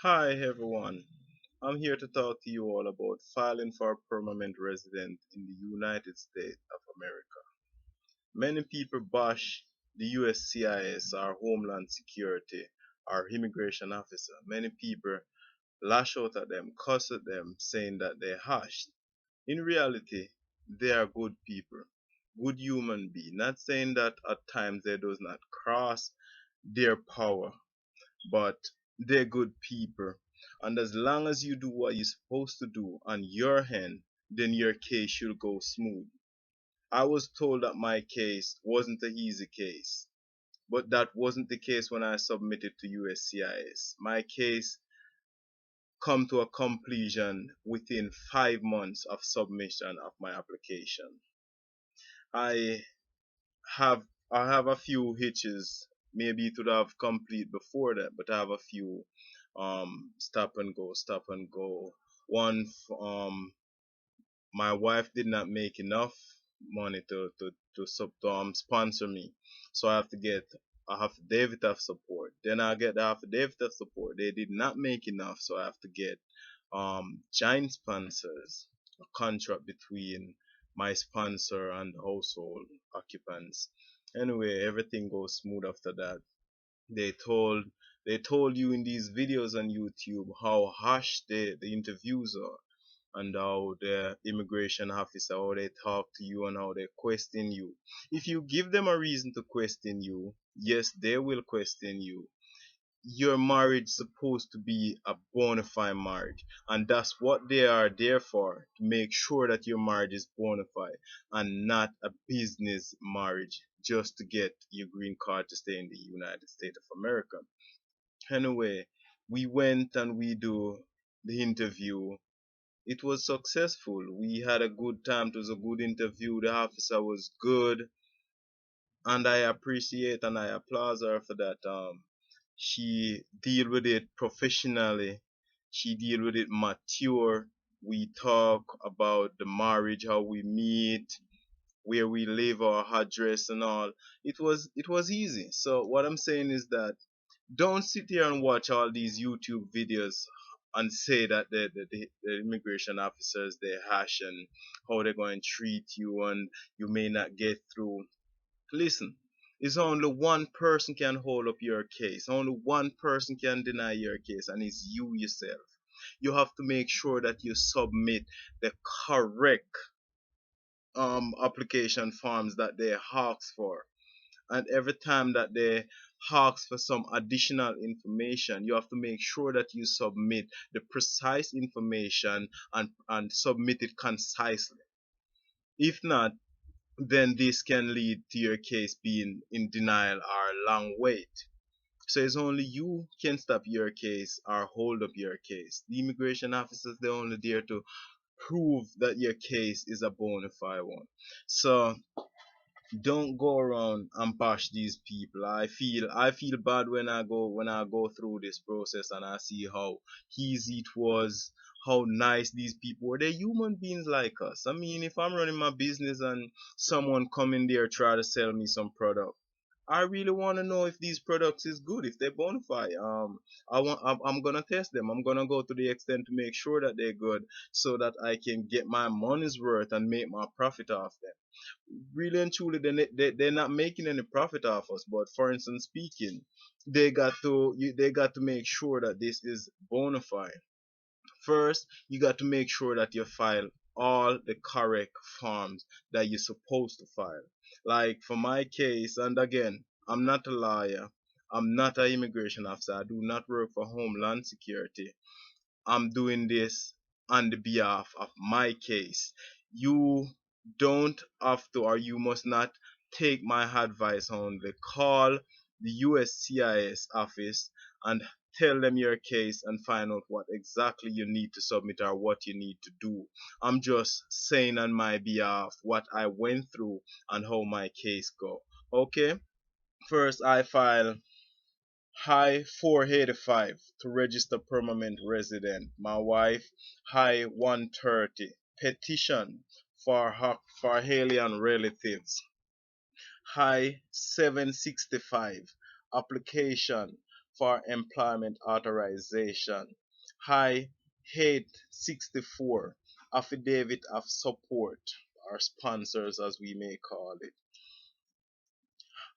Hi everyone, I'm here to talk to you all about filing for a permanent resident in the United States of America. Many people bash the USCIS, our Homeland Security, our immigration officer. Many people lash out at them, cuss at them, saying that they're hashed. In reality, they are good people, good human beings. Not saying that at times they does not cross their power, but they're good people. And as long as you do what you're supposed to do on your end, then your case should go smooth. I was told that my case wasn't an easy case, but that wasn't the case when I submitted to USCIS. My case come to a completion within 5 months of submission of my application. I have I have a few hitches. Maybe it would have complete before that, but I have a few stop and go. One my wife did not make enough money to sponsor me, so I have to get a affidavit of support. Then I get the affidavit of support. They did not make enough, so I have to get giant sponsors, a contract between my sponsor and the household occupants. Anyway, everything goes smooth after that. They told they told you in these videos on YouTube how harsh the interviews are, and how the immigration officer, how they talk to you and how they question you. If you give them a reason to question you, yes, they will question you. Your marriage supposed to be a bona fide marriage, and that's what they are there for, to make sure that your marriage is bona fide and not a business marriage just to get your green card to stay in the United States of America. Anyway, we went and we do the interview. It was successful. We had a good time. It was a good interview. The officer was good, and I appreciate and I applaud her for that. She deal with it professionally. She deal with it mature. We talk about the marriage, how we meet, where we live, our address, and all. It was easy. So what I'm saying is that don't sit here and watch all these YouTube videos and say that the immigration officers they hash and how they're going to treat you and you may not get through. Listen, it's only one person can hold up your case. Only one person can deny your case, and it's you yourself. You have to make sure that you submit the correct application forms that they ask for, and every time that they ask for some additional information, you have to make sure that you submit the precise information and submit it concisely. If not, then this can lead to your case being in denial or a long wait. So it's only you can stop your case or hold up your case. The immigration officers, they're only there to prove that your case is a bona fide one. So don't go around and bash these people. I feel bad when I go through this process and I see how easy it was, how nice these people were. They're human beings like us. I mean, if I'm running my business and someone come in there try to sell me some product, I really want to know if these products is good, if they're bona fide. I'm gonna test them. I'm gonna go to the extent to make sure that they're good, so that I can get my money's worth and make my profit off them. Really and truly, they're not making any profit off us. But for instance, speaking, they got to make sure that this is bona fide. First, you got to make sure that you file all the correct forms that you're supposed to file. Like for my case, and again, I'm not a lawyer. I'm not an immigration officer. I do not work for Homeland Security. I'm doing this on the behalf of my case. You don't have to, or you must not take my advice only. Call the USCIS office and tell them your case and find out what exactly you need to submit or what you need to do. I'm just saying on my behalf what I went through and how my case go. Okay? First, I file high 485 to register permanent resident. My wife high 130 petition for alien relatives. High 765 application for employment authorization. High 864, affidavit of support, or sponsors as we may call it.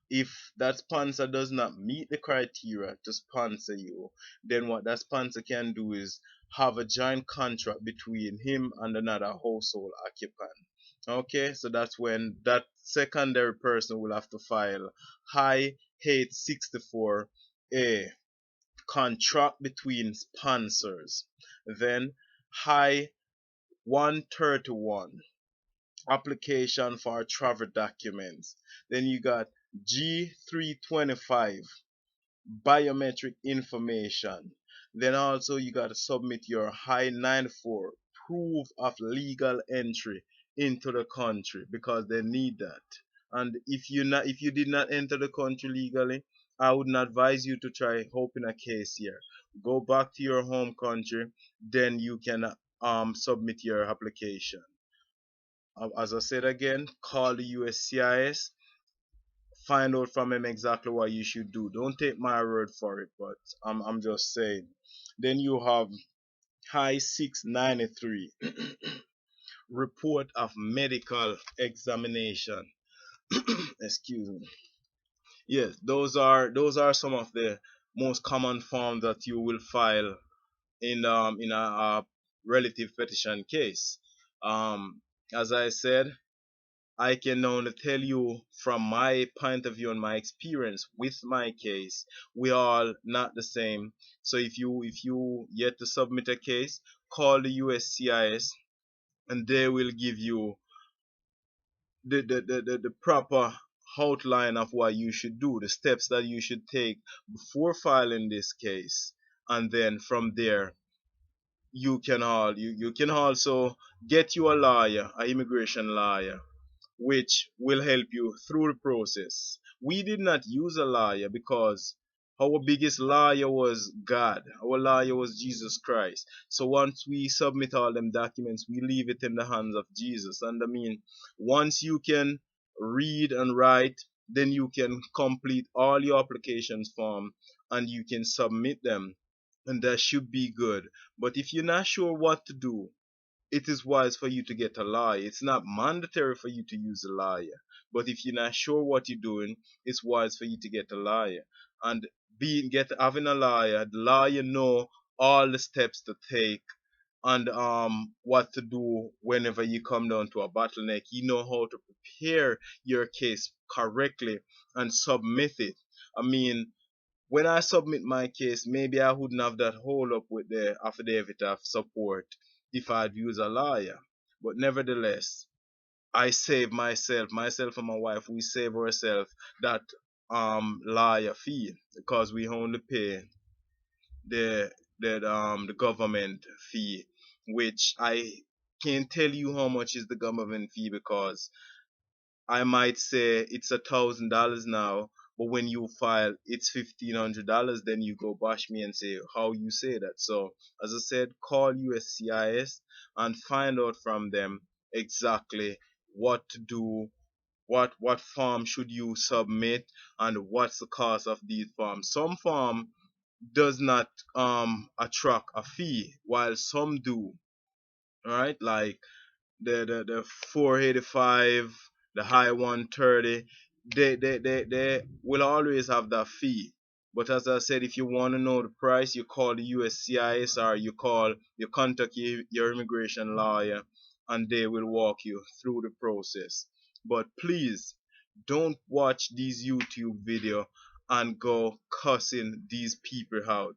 If that sponsor does not meet the criteria to sponsor you, then what that sponsor can do is have a joint contract between him and another household occupant. Okay, so that's when that secondary person will have to file high 864A, contract between sponsors. Then high 131, application for travel documents. Then you got G325, biometric information. Then also you got to submit your high 94, proof of legal entry into the country, because they need that. And if you did not enter the country legally, I would not advise you to try open a case here. Go back to your home country, then you can submit your application. As I said again, call the USCIS, find out from him exactly what you should do. Don't take my word for it, but I'm just saying. Then you have high 693, report of medical examination. Excuse me. Yes, those are some of the most common forms that you will file in a relative petition case. As I said, I can only tell you from my point of view and my experience with my case, we all not the same. So if you yet to submit a case, call the USCIS and they will give you the proper outline of what you should do, the steps that you should take before filing this case. And then from there you can also get you a lawyer, an immigration lawyer, which will help you through the process. We did not use a lawyer because our biggest lawyer was God. Our lawyer was Jesus Christ. So once we submit all them documents, we leave it in the hands of Jesus. And I mean, once you can read and write, then you can complete all your applications form and you can submit them. And that should be good. But if you're not sure what to do, it is wise for you to get a lawyer. It's not mandatory for you to use a lawyer. But if you're not sure what you're doing, it's wise for you to get a lawyer. And having a lawyer, the lawyer know all the steps to take and what to do whenever you come down to a bottleneck. You know how to prepare your case correctly and submit it. I mean, when I submit my case, maybe I wouldn't have that hold up with the affidavit of support if I'd use a lawyer. But nevertheless, I save myself and my wife, we save ourselves that lawyer fee because we only pay the the government fee, which I can't tell you how much is the government fee because I might say it's $1,000 now, but when you file it's $1,500, then you go bash me and say how you say that. So as I said, call USCIS and find out from them exactly what to do, what form should you submit, and what's the cost of these forms. Some form does not attract a fee, while some do. All right, like the 485, the high 130, they will always have that fee. But as I said, if you want to know the price, you call the USCIS or you contact your immigration lawyer and they will walk you through the process. But please don't watch these YouTube video and go cussing these people out.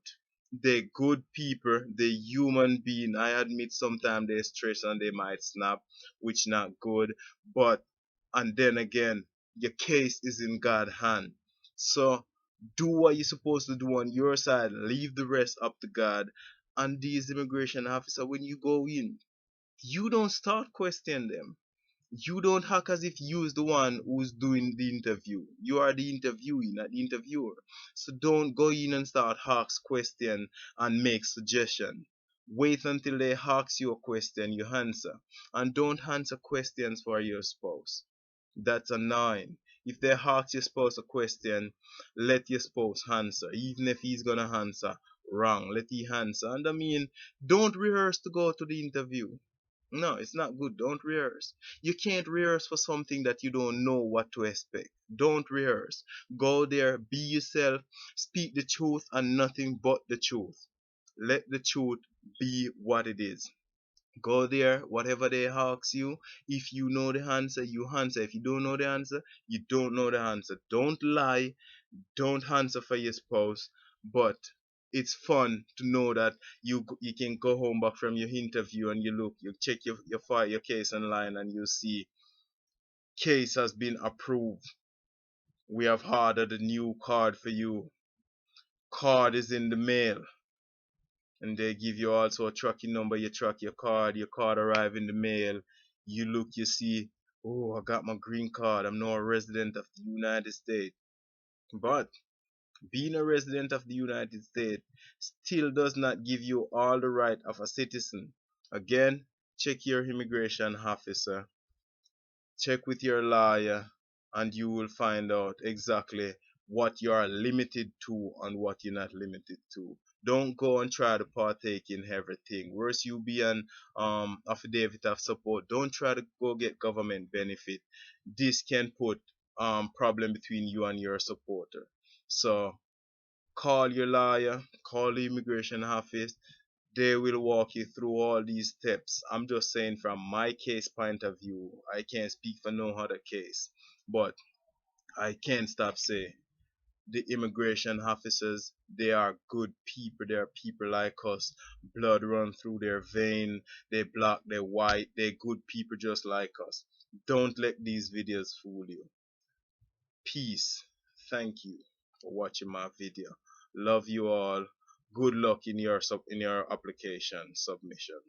They're good people, they're human being. I admit sometimes they stress and they might snap, which not good. But and then again, your case is in God's hand. So do what you're supposed to do on your side. Leave the rest up to God. And these immigration officer, when you go in, you don't start questioning them. You don't act as if you's the one who's doing the interview. You are the interviewee, not the interviewer. So don't go in and start ask question and make suggestion. Wait until they ask you a question, you answer. And don't answer questions for your spouse. That's annoying. If they ask your spouse a question, let your spouse answer. Even if he's gonna answer wrong, let he answer. And I mean, don't rehearse to go to the interview. No, it's not good. Don't rehearse. You can't rehearse for something that you don't know what to expect. Don't rehearse. Go there, be yourself, speak the truth and nothing but the truth. Let the truth be what it is. Go there, whatever they ask you. If you know the answer, you answer. If you don't know the answer, you don't know the answer. Don't lie. Don't answer for your spouse. But it's fun to know that you can go home back from your interview and you check your file, your case online, and you see case has been approved. We have ordered a new card for you. Card is in the mail. And they give you also a tracking number. You track your card arrive in the mail. You look, you see, oh, I got my green card. I'm now a resident of the United States. But being a resident of the United States still does not give you all the right of a citizen. Again, check your immigration officer, check with your lawyer, and you will find out exactly what you are limited to and what you're not limited to. Don't go and try to partake in everything. Worse, you be an affidavit of support. Don't try to go get government benefit. This can put problem between you and your supporter. So call your lawyer, call the immigration office. They will walk you through all these steps. I'm just saying from my case point of view. I can't speak for no other case, but I can't stop saying the immigration officers, they are good people. They are people like us. Blood run through their vein. They black, they white. They're good people just like us. Don't let these videos fool you. Peace. Thank you for watching my video. Love you all. Good luck in your application submission.